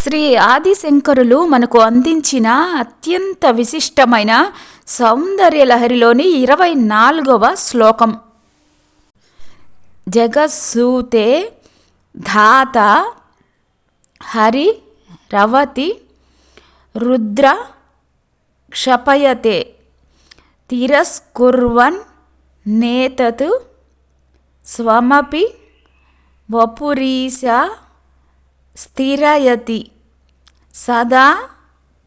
శ్రీ ఆదిశంకరులు మనకు అందించిన అత్యంత విశిష్టమైన సౌందర్య లహరిలోని 24వ శ్లోకం. జగత్సూతే ధాత హరి రవతి రుద్ర క్షపయతే తిరస్కుర్వన్ నేతత్ స్వమపి వపురీశ స్థిరయతి సదా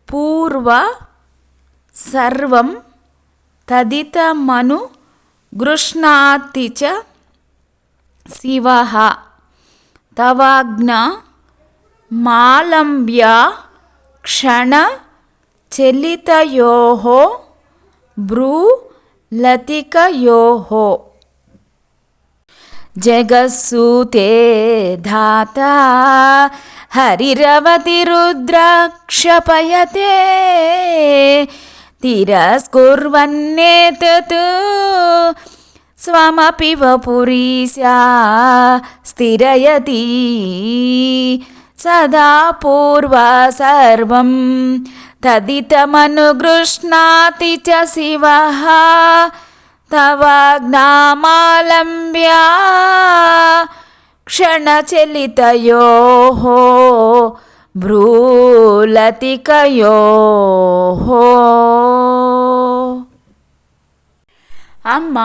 పూర్వ సర్వం తదితమను గృష్ణాతి చ శివః తవాజ్ఞా మాలంబ్య క్షణ చలితయోః భ్రూలతికయోః. జగత్సూతే ధాత హరిరవతి రుద్ర క్షపయతే తిరస్కుర్వన్నేతత్ స్వమపి వపురీశ స్థిరయతి సదా పూర్వ సర్వం తదితమనుగృష్ణాతి చ శివః తవాజ్ఞామాలంబ్య క్షణచలితయోః భ్రూలతికయోః. అమ్మ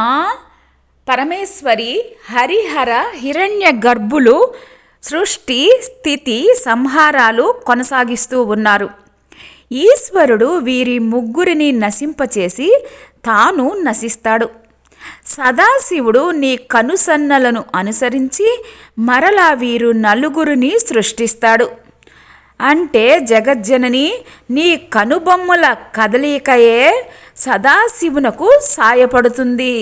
పరమేశ్వరి హరిహర హిరణ్య గర్భులు సృష్టి స్థితి సంహారాలు కొనసాగిస్తూ ఉన్నారు. ఈశ్వరుడు వీరి ముగ్గురిని నశింపచేసి తాను నశిస్తాడు. సదాశివుడు నీ కనుసన్నలను అనుసరించి మరలా వీరు నలుగురిని సృష్టిస్తాడు. అంటే జగజ్జనని నీ కనుబొమ్మల కదలికయే సదాశివునకు సాయపడుతుంది.